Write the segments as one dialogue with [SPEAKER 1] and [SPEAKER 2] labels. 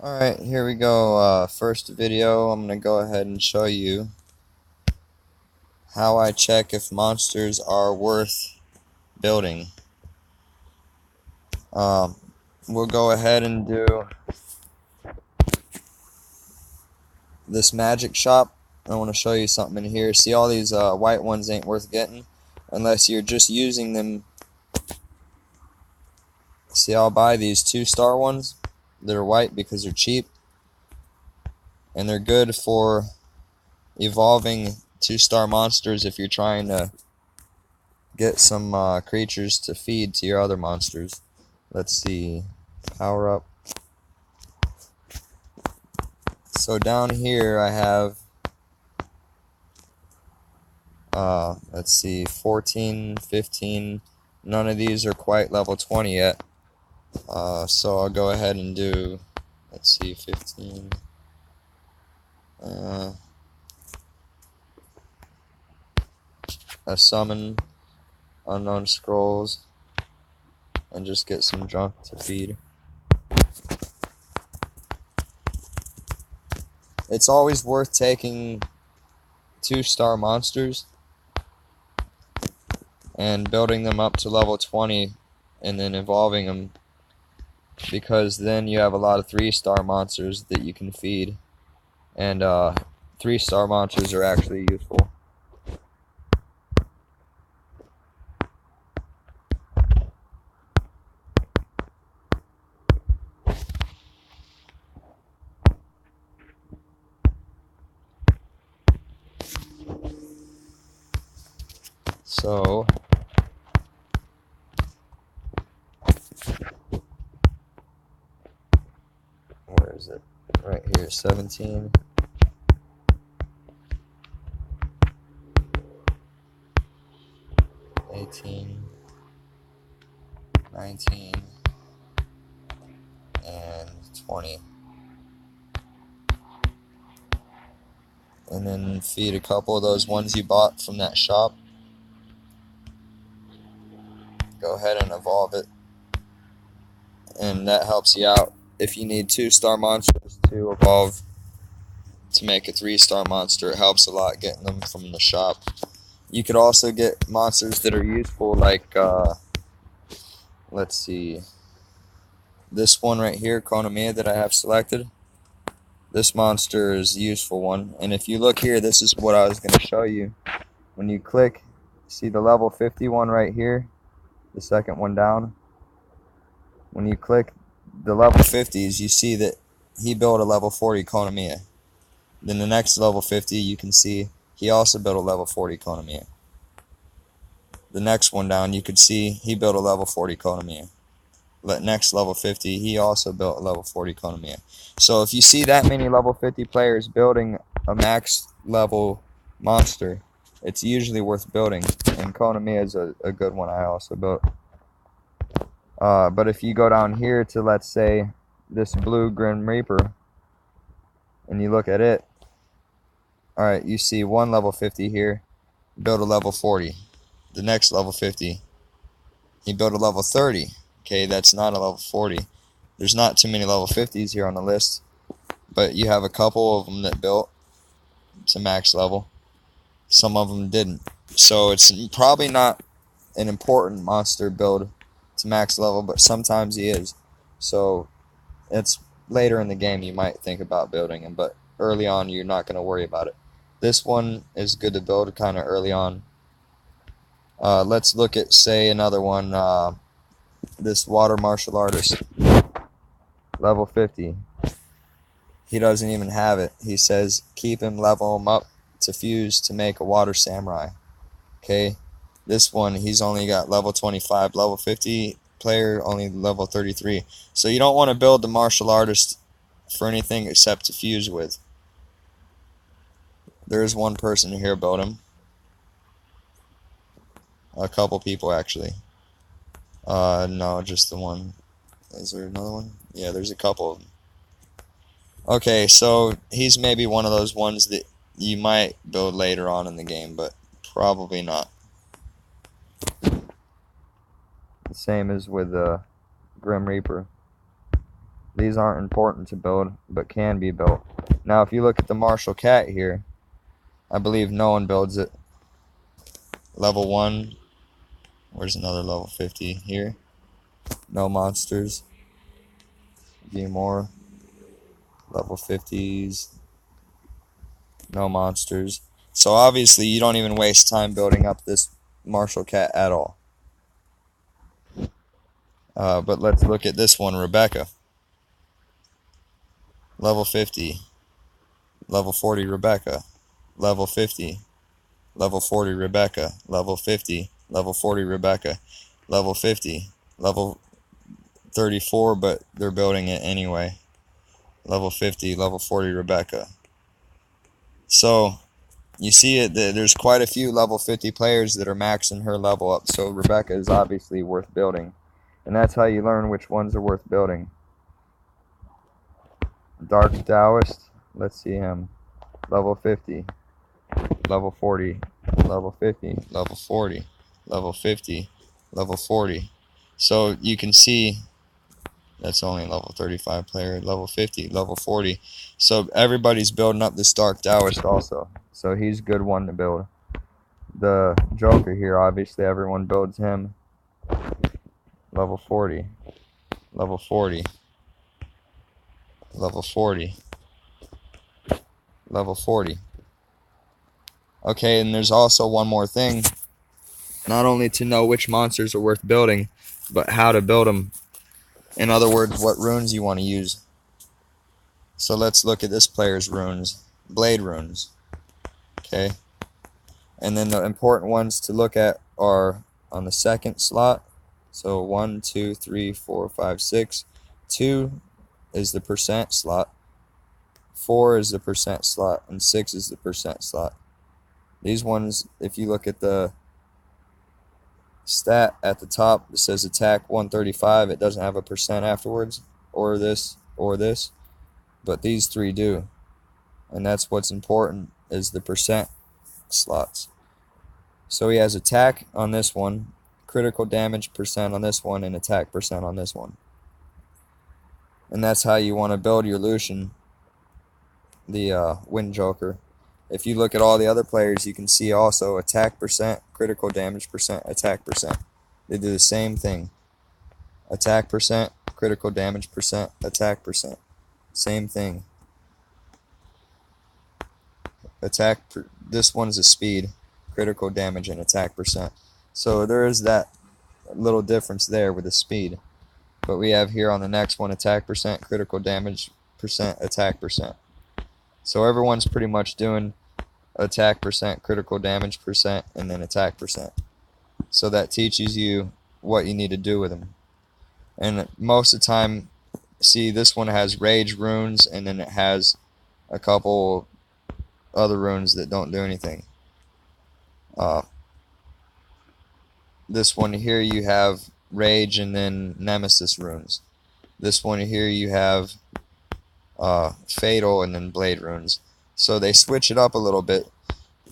[SPEAKER 1] Alright, here we go. First video, I'm going to go ahead and show you how I check if monsters are worth building. Um, we'll go ahead and do this magic shop. I want to show you something in here. See, all these white ones ain't worth getting unless you're just using them. See, I'll buy these 2-star ones that are white because they're cheap. And they're good for evolving 2-star monsters if you're trying to get some creatures to feed to your other monsters. Let's see, power up. So down here I have let's see, 14, 15. None of these are quite level 20 yet. So I'll go ahead and do, let's see, 15. A summon unknown scrolls and just get some junk to feed. It's always worth taking 2-star monsters and building them up to level 20 and then evolving them, because then you have a lot of 3-star monsters that you can feed, and 3-star monsters are actually useful. So where is it? Right here, 17. 18, 19, and 20. And then feed a couple of those ones you bought from that shop. Go ahead and evolve it. And that helps you out if you need 2-star monsters to evolve to make a 3-star monster. It helps a lot getting them from the shop. You could also get monsters that are useful, like let's see, this one right here, Konamiya, that I have selected. This monster is a useful one, and if you look here, this is what I was going to show you. When you click, see the level 51 right here, the second one down. When you click the level 50s, you see that he built a level 40 Konamiya. Then the next level 50, you can see he also built a level 40 Konamiya. The next one down, you could see he built a level 40 Konamiya. Next level 50, he also built a level 40 Konamiya. So if you see that many level 50 players building a max level monster, it's usually worth building. And Konamiya is a good one I also built. But if you go down here to, let's say, this blue Grim Reaper, and you look at it, alright, you see one level 50 here, build a level 40. The next level 50, he built a level 30. Okay, that's not a level 40. There's not too many level 50s here on the list, but you have a couple of them that built to max level. Some of them didn't. So it's probably not an important monster build to max level, but sometimes he is. So it's later in the game you might think about building him, but early on you're not going to worry about it. This one is good to build kind of early on. Let's look at, say, another one. This water martial artist, level 50. He doesn't even have it. He says keep him, level him up to fuse to make a water samurai. Okay, this one, he's only got level 25. Level 50 player, only level 33. So you don't want to build the martial artist for anything except to fuse with. There is one person here built him. A couple people, actually. No, just the one. Is there another one? Yeah, there's a couple of them. Okay, so he's maybe one of those ones that you might build later on in the game, but probably not. The same as with Grim Reaper. These aren't important to build, but can be built. Now, if you look at the Marshall Cat here, I believe no one builds it. Level 1. Where's another level 50? Here. No monsters. View more. Level 50s. No monsters. So obviously you don't even waste time building up this Marshall Cat at all. But let's look at this one, Rebecca. Level 50. Level 40, Rebecca. Level 50. Level 40, Rebecca. Level 50. Level 40, Rebecca. Level 50. Level 34, but they're building it anyway. Level 50. Level 40, Rebecca. So you see it. There's quite a few level 50 players that are maxing her level up. So Rebecca is obviously worth building. And that's how you learn which ones are worth building. Dark Taoist, let's see him. Level 50, level 40, level 50, level 40, level 50, level 40. So you can see that's only level 35 player, level 50, level 40. So everybody's building up this Dark Taoist also. So he's a good one to build. The Joker here, obviously everyone builds him. Level 40, level 40, level 40, level 40. Okay, and there's also one more thing. Not only to know which monsters are worth building, but how to build them. In other words, what runes you want to use. So let's look at this player's runes. Blade runes. Okay. And then the important ones to look at are on the second slot. So 1, 2, 3, 4, 5, 6. 2 is the percent slot. 4 is the percent slot. And 6 is the percent slot. These ones, if you look at the stat at the top, it says attack 135. It doesn't have a percent afterwards, or this, but these three do. And that's what's important, is the percent slots. So he has attack on this one, critical damage percent on this one, and attack percent on this one. And that's how you want to build your Lucian, the Wind Joker. If you look at all the other players, you can see also attack percent, critical damage percent, attack percent. They do the same thing. Attack percent, critical damage percent, attack percent. Same thing. This one's a speed, critical damage, and attack percent. So there is that little difference there with the speed. But we have here on the next one attack percent, critical damage percent, attack percent. So everyone's pretty much doing attack percent, critical damage percent, and then attack percent. So that teaches you what you need to do with them. And most of the time, see, this one has rage runes, and then it has a couple other runes that don't do anything. This one here you have rage and then nemesis runes. This one here you have fatal and then blade runes. So they switch it up a little bit,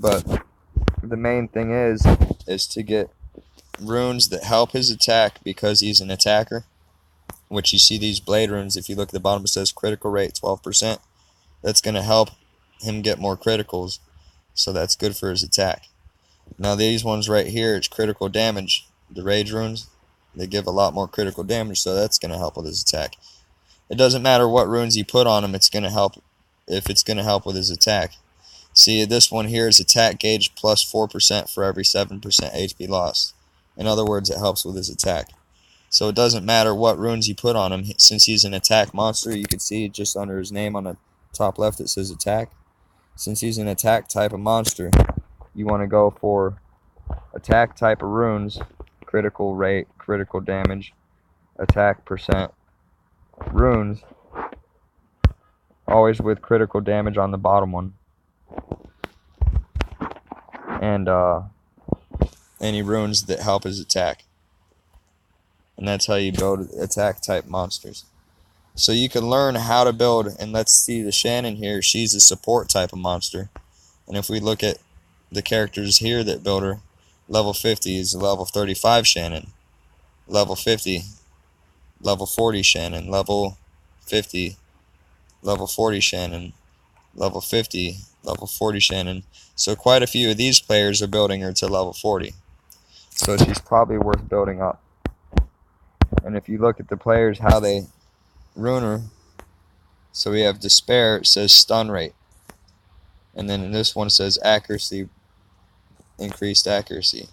[SPEAKER 1] but the main thing is to get runes that help his attack because he's an attacker, which you see these blade runes. If you look at the bottom, it says critical rate 12%. That's going to help him get more criticals, so that's good for his attack. Now these ones right here, it's critical damage. The rage runes, they give a lot more critical damage, so that's going to help with his attack. It doesn't matter what runes you put on him, it's going to help if it's going to help with his attack. See, this one here is attack gauge plus 4% for every 7% HP lost. In other words, it helps with his attack. So it doesn't matter what runes you put on him. Since he's an attack monster, you can see just under his name on the top left it says attack. Since he's an attack type of monster, you want to go for attack type of runes, critical rate, critical damage, attack percent runes, always with critical damage on the bottom one, and any runes that help his attack. And that's how you build attack type monsters. So you can learn how to build, and let's see the Shannon here, she's a support type of monster. And if we look at the characters here that build her, level 50 is a level 35 Shannon, level 50, level 40 Shannon, level 50, level 40 Shannon, level 50, level 40 Shannon. So quite a few of these players are building her to level 40. So she's probably worth building up. And if you look at the players, how they rune her, so we have Despair, it says stun rate. And then in this one says accuracy, increased accuracy.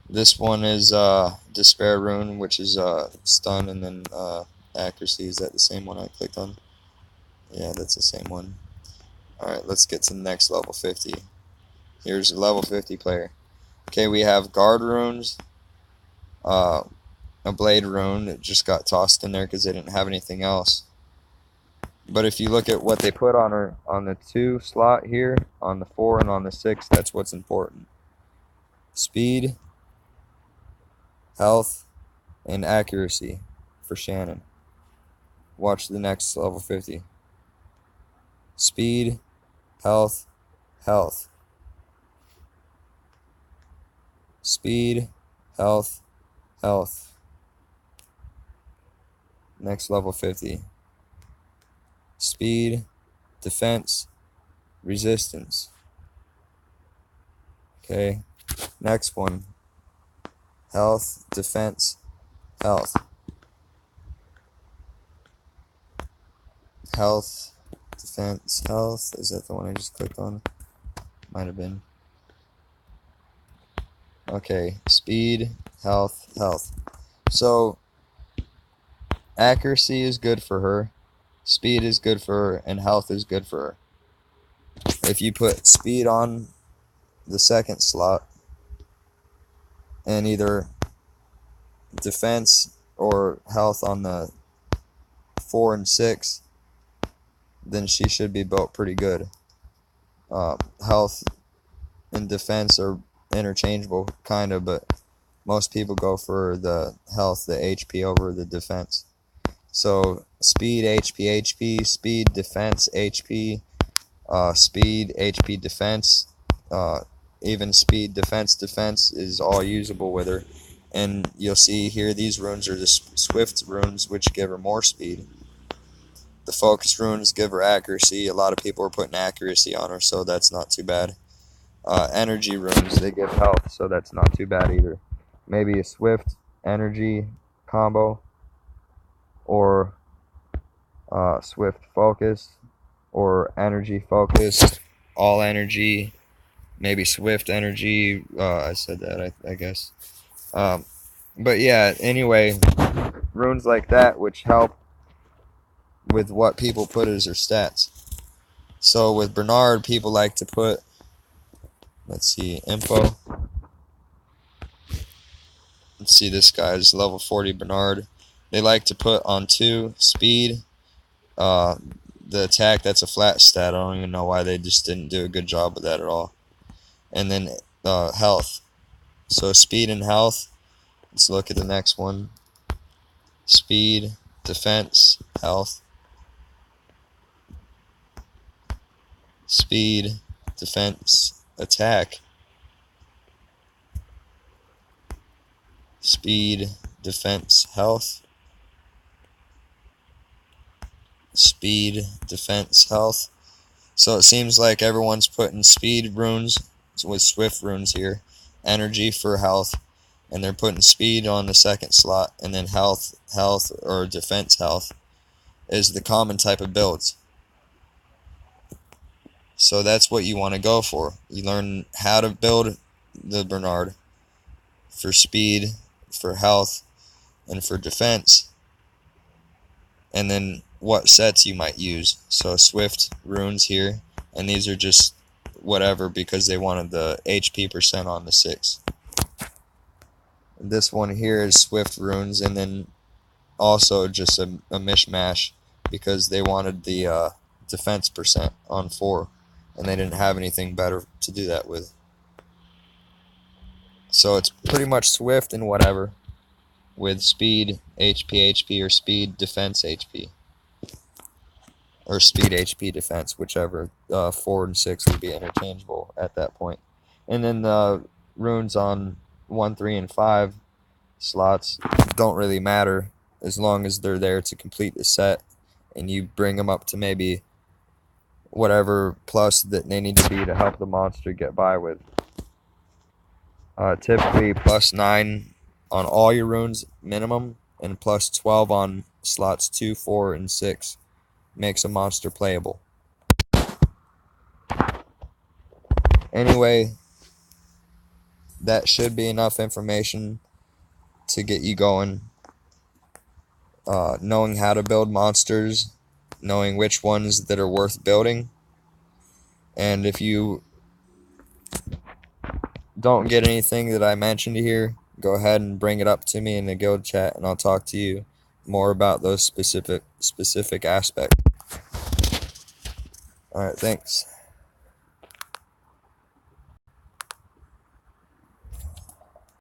[SPEAKER 1] This one is Despair rune, which is stun, and then accuracy. Is that the same one I clicked on? Yeah, that's the same one. Alright, let's get to the next level 50. Here's a level 50 player. Okay, we have guard runes, a blade rune that just got tossed in there because they didn't have anything else. But if you look at what they put on her on the 2 slot here, on the 4 and on the 6, that's what's important. Speed, health, and accuracy for Shannon. Watch the next level 50. Speed, health, health. Speed, health, health. Next level 50. Speed, defense, resistance. Okay, next one. Health, defense, health. Health, defense, health. Is that the one I just clicked on? Might have been. Okay, speed, health, health. So, accuracy is good for her, speed is good for her, and health is good for her. If you put speed on the 2nd slot, and either defense or health on the 4 and 6, then she should be built pretty good. Health and defense are interchangeable, kind of, but most people go for the health, the HP over the defense. So speed, HP, HP, speed, defense, HP, speed, HP, defense, even speed, defense, defense is all usable with her. And you'll see here these runes are the swift runes, which give her more speed. The focus runes give her accuracy. A lot of people are putting accuracy on her, so that's not too bad. Energy runes, they give health, so that's not too bad either. Maybe a swift energy combo, or swift focus, or energy focus, all energy, maybe swift energy. I said that, I guess. But yeah, anyway, runes like that which help with what people put as their stats. So with Bernard, people like to put, let's see, info. Let's see, this guy's level 40 Bernard. They like to put on 2 speed. The attack, that's a flat stat. I don't even know why they just didn't do a good job with that at all. And then health. So speed and health. Let's look at the next one. Speed, defense, health. Speed, defense, attack. Speed, defense, health. Speed, defense, health. So it seems like everyone's putting speed runes with swift runes here, energy for health, and they're putting speed on the 2nd slot, and then health, or defense health is the common type of builds. So that's what you want to go for. You learn how to build the Bernard for speed, for health, and for defense, and then what sets you might use. So swift runes here, and these are just whatever because they wanted the HP % on the 6. This one here is swift runes, and then also just a mishmash because they wanted the defense % on 4, and they didn't have anything better to do that with. So it's pretty much swift and whatever with speed, HP, or speed, defense, HP. Or speed, HP, defense, whichever. 4 and 6 would be interchangeable at that point. And then the runes on 1, 3, and 5 slots don't really matter as long as they're there to complete the set, and you bring them up to maybe whatever plus that they need to be to help the monster get by with. Typically +9 on all your runes minimum, and +12 on slots 2, 4, and 6 makes a monster playable. Anyway, that should be enough information to get you going. Knowing how to build monsters, knowing which ones that are worth building, and if you don't get anything that I mentioned here, go ahead and bring it up to me in the guild chat, and I'll talk to you more about those specific aspects. Alright, thanks.